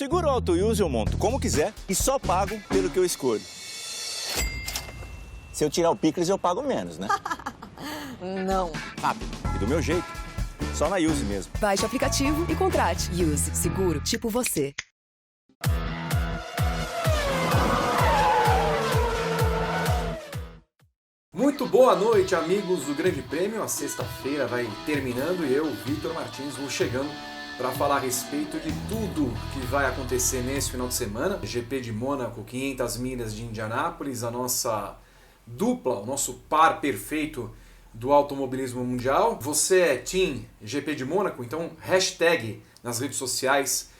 Seguro Auto Use eu monto como quiser e só pago pelo que eu escolho. Se eu tirar o picles, eu pago menos, né? Não. Rápido e do meu jeito. Só na Use mesmo. Baixe o aplicativo e contrate. Use. Seguro, tipo você. Muito boa noite, amigos do Grande Prêmio. A sexta-feira vai terminando e eu, Vitor Martins, vou chegando para falar a respeito de tudo que vai acontecer nesse final de semana. GP de Mônaco, 500 milhas de Indianápolis, a nossa dupla, o nosso par perfeito do automobilismo mundial. Você é Team GP de Mônaco? Então hashtag nas redes sociais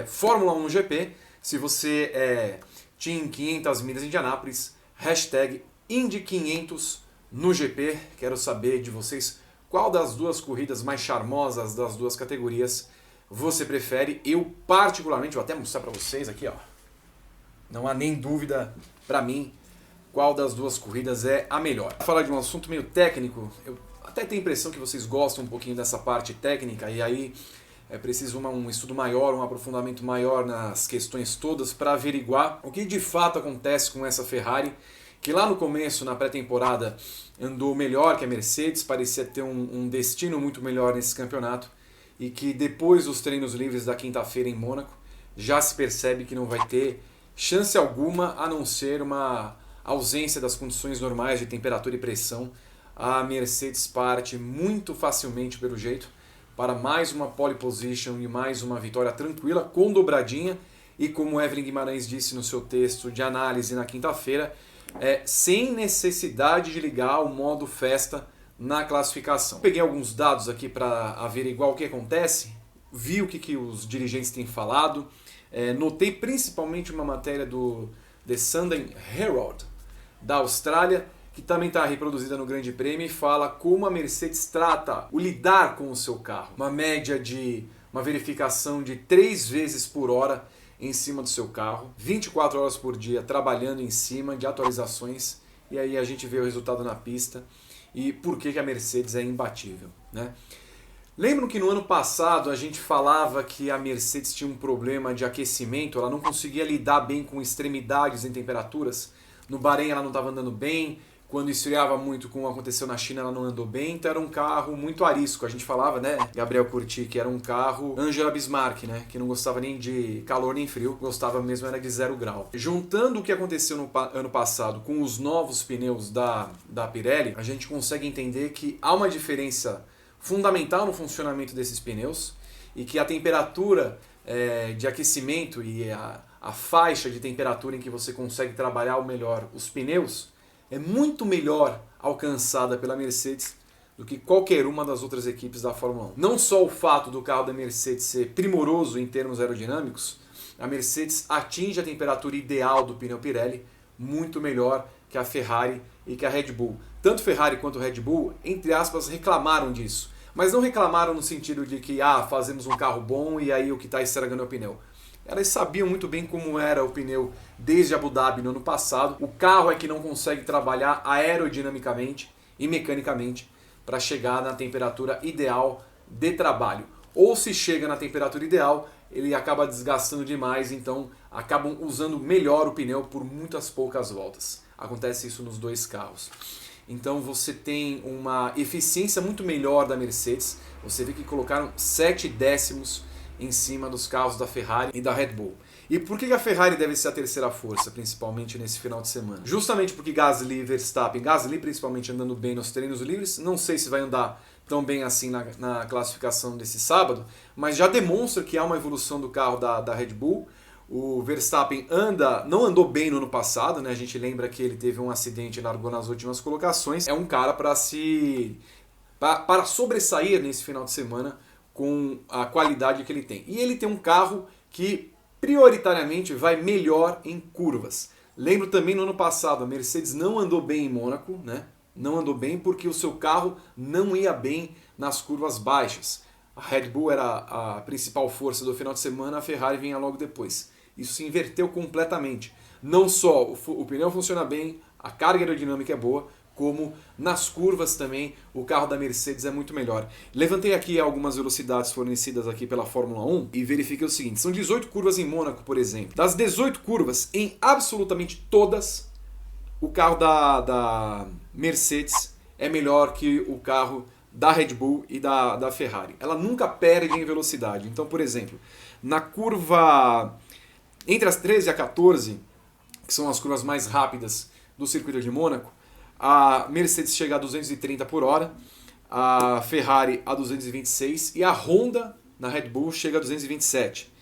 Fórmula 1 GP. Se você é Team 500 milhas de Indianápolis, hashtag Indy 500 no GP. Quero saber de vocês qual das duas corridas mais charmosas das duas categorias você prefere. Eu particularmente, vou até mostrar para vocês aqui, ó. Não há nem dúvida para mim qual das duas corridas é a melhor. Para falar de um assunto meio técnico, eu até tenho a impressão que vocês gostam um pouquinho dessa parte técnica e aí é preciso um estudo maior, um aprofundamento maior nas questões todas para averiguar o que de fato acontece com essa Ferrari, que lá no começo, na pré-temporada, andou melhor que a Mercedes, parecia ter um destino muito melhor nesse campeonato, e que depois dos treinos livres da quinta-feira em Mônaco, já se percebe que não vai ter chance alguma, a não ser uma ausência das condições normais de temperatura e pressão. A Mercedes parte muito facilmente, pelo jeito, para mais uma pole position e mais uma vitória tranquila, com dobradinha, e como Evelyn Guimarães disse no seu texto de análise na quinta-feira, sem necessidade de ligar o modo festa na classificação. Peguei alguns dados aqui para averiguar o que acontece, vi o que os dirigentes têm falado, notei principalmente uma matéria do The Sunday Herald da Austrália, que também está reproduzida no Grande Prêmio e fala como a Mercedes trata o lidar com o seu carro. Uma média de uma verificação de 3 vezes por hora em cima do seu carro, 24 horas por dia trabalhando em cima de atualizações, e aí a gente vê o resultado na pista e por que a Mercedes é imbatível, né? Lembram que no ano passado a gente falava que a Mercedes tinha um problema de aquecimento, ela não conseguia lidar bem com extremidades em temperaturas? No Bahrein ela não estava andando bem, quando esfriava muito, como aconteceu na China, ela não andou bem, então era um carro muito arisco. A gente falava, né, Gabriel Curti, que era um carro Angela Bismarck, né, que não gostava nem de calor nem frio, gostava mesmo era de 0 grau. Juntando o que aconteceu no ano passado com os novos pneus da Pirelli, a gente consegue entender que há uma diferença fundamental no funcionamento desses pneus e que a temperatura de aquecimento e a faixa de temperatura em que você consegue trabalhar melhor os pneus é muito melhor alcançada pela Mercedes do que qualquer uma das outras equipes da Fórmula 1. Não só o fato do carro da Mercedes ser primoroso em termos aerodinâmicos, a Mercedes atinge a temperatura ideal do pneu Pirelli muito melhor que a Ferrari e que a Red Bull. Tanto Ferrari quanto Red Bull, entre aspas, reclamaram disso. Mas não reclamaram no sentido de que fazemos um carro bom e aí o que está estragando é o pneu. Elas sabiam muito bem como era o pneu desde Abu Dhabi no ano passado. O carro é que não consegue trabalhar aerodinamicamente e mecanicamente para chegar na temperatura ideal de trabalho. Ou se chega na temperatura ideal, ele acaba desgastando demais, então acabam usando melhor o pneu por muitas poucas voltas. Acontece isso nos dois carros. Então você tem uma eficiência muito melhor da Mercedes. Você vê que colocaram 7 décimos em cima dos carros da Ferrari e da Red Bull. E por que a Ferrari deve ser a terceira força, principalmente nesse final de semana? Justamente porque Gasly e Verstappen, Gasly principalmente andando bem nos treinos livres, não sei se vai andar tão bem assim na classificação desse sábado, mas já demonstra que há uma evolução do carro da Red Bull. O Verstappen não andou bem no ano passado, né? A gente lembra que ele teve um acidente e largou nas últimas colocações. É um cara para sobressair nesse final de semana com a qualidade que ele tem. E ele tem um carro que prioritariamente vai melhor em curvas. Lembro também no ano passado, a Mercedes não andou bem em Mônaco, né? Não andou bem porque o seu carro não ia bem nas curvas baixas. A Red Bull era a principal força do final de semana, a Ferrari vinha logo depois. Isso se inverteu completamente. Não só o pneu funciona bem, a carga aerodinâmica é boa, como nas curvas também o carro da Mercedes é muito melhor. Levantei aqui algumas velocidades fornecidas aqui pela Fórmula 1 e verifiquei o seguinte, são 18 curvas em Mônaco, por exemplo. Das 18 curvas, em absolutamente todas, o carro da Mercedes é melhor que o carro da Red Bull e da Ferrari. Ela nunca perde em velocidade. Então, por exemplo, na curva entre as 13 e a 14, que são as curvas mais rápidas do circuito de Mônaco, a Mercedes chega a 230 por hora, a Ferrari a 226 e a Honda na Red Bull chega a 227.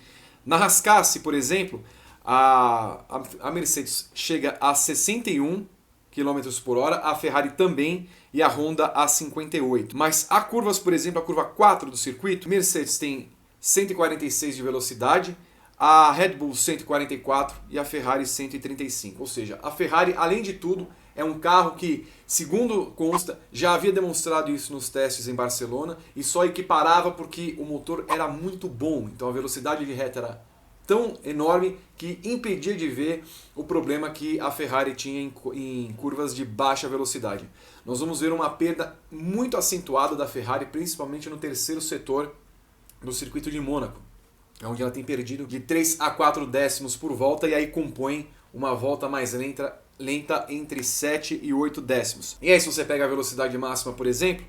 Na Rascasse, por exemplo, a Mercedes chega a 61 km por hora, a Ferrari também e a Honda a 58. Mas há curvas, por exemplo, a curva 4 do circuito, Mercedes tem 146 de velocidade, a Red Bull 144 e a Ferrari 135. Ou seja, a Ferrari, além de tudo, é um carro que, segundo consta, já havia demonstrado isso nos testes em Barcelona e só equiparava porque o motor era muito bom. Então a velocidade de reta era tão enorme que impedia de ver o problema que a Ferrari tinha em curvas de baixa velocidade. Nós vamos ver uma perda muito acentuada da Ferrari, principalmente no terceiro setor do circuito de Mônaco, onde ela tem perdido de 3 a 4 décimos por volta e aí compõe uma volta mais lenta entre 7 e 8 décimos. E aí se você pega a velocidade máxima, por exemplo,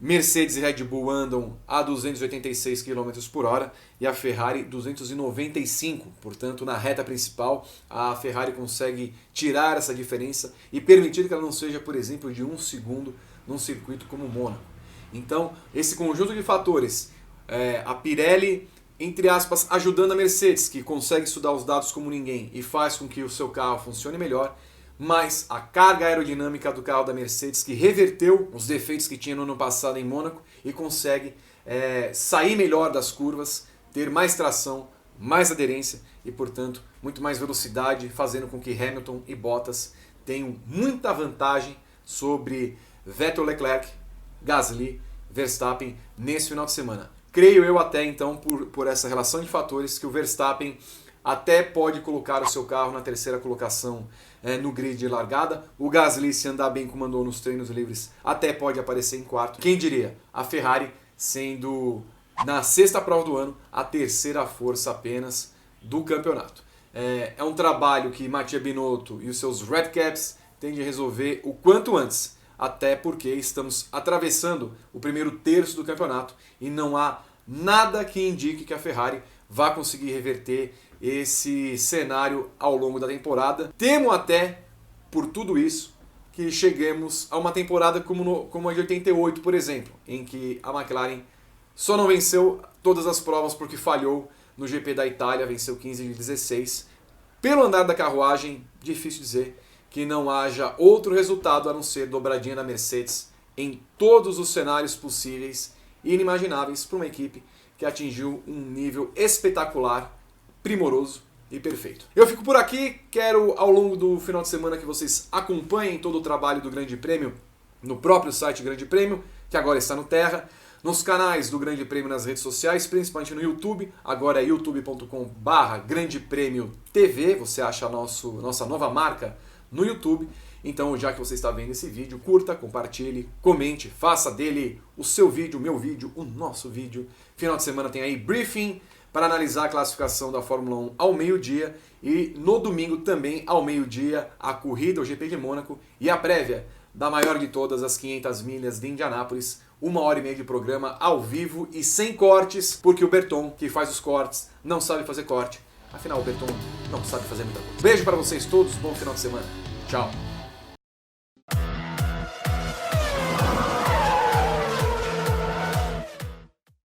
Mercedes e Red Bull andam a 286 km por hora e a Ferrari 295. Portanto, na reta principal, a Ferrari consegue tirar essa diferença e permitir que ela não seja, por exemplo, de 1 segundo num circuito como o Mônaco. Então, esse conjunto de fatores, a Pirelli, entre aspas, ajudando a Mercedes, que consegue estudar os dados como ninguém e faz com que o seu carro funcione melhor, mas a carga aerodinâmica do carro da Mercedes, que reverteu os defeitos que tinha no ano passado em Mônaco e consegue sair melhor das curvas, ter mais tração, mais aderência e, portanto, muito mais velocidade, fazendo com que Hamilton e Bottas tenham muita vantagem sobre Vettel, Leclerc, Gasly, Verstappen nesse final de semana. Creio eu até então, por essa relação de fatores, que o Verstappen até pode colocar o seu carro na terceira colocação no grid de largada. O Gasly, se andar bem como andou nos treinos livres, até pode aparecer em quarto. Quem diria? A Ferrari sendo, na sexta prova do ano, a terceira força apenas do campeonato. É um trabalho que Mattia Binotto e os seus Red Caps têm de resolver o quanto antes, até porque estamos atravessando o primeiro terço do campeonato e não há nada que indique que a Ferrari vá conseguir reverter esse cenário ao longo da temporada. Temo até, por tudo isso, que cheguemos a uma temporada como a de 88, por exemplo, em que a McLaren só não venceu todas as provas porque falhou no GP da Itália, venceu 15 de 16. Pelo andar da carruagem, difícil dizer que não haja outro resultado a não ser dobradinha da Mercedes em todos os cenários possíveis e inimagináveis para uma equipe que atingiu um nível espetacular, primoroso e perfeito. Eu fico por aqui, quero ao longo do final de semana que vocês acompanhem todo o trabalho do Grande Prêmio no próprio site Grande Prêmio, que agora está no Terra, nos canais do Grande Prêmio nas redes sociais, principalmente no YouTube, agora é youtube.com/Grande Prêmio TV, você acha a nossa nova marca no YouTube. Então, já que você está vendo esse vídeo, curta, compartilhe, comente, faça dele o seu vídeo, o meu vídeo, o nosso vídeo. Final de semana tem aí briefing para analisar a classificação da Fórmula 1 ao meio-dia e no domingo também ao meio-dia a corrida, o GP de Mônaco e a prévia da maior de todas, as 500 milhas de Indianápolis, 1h30 de programa ao vivo e sem cortes, porque o Berton, que faz os cortes, não sabe fazer corte. Afinal, o Berton não sabe fazer muita coisa. Beijo para vocês todos, bom final de semana. Tchau.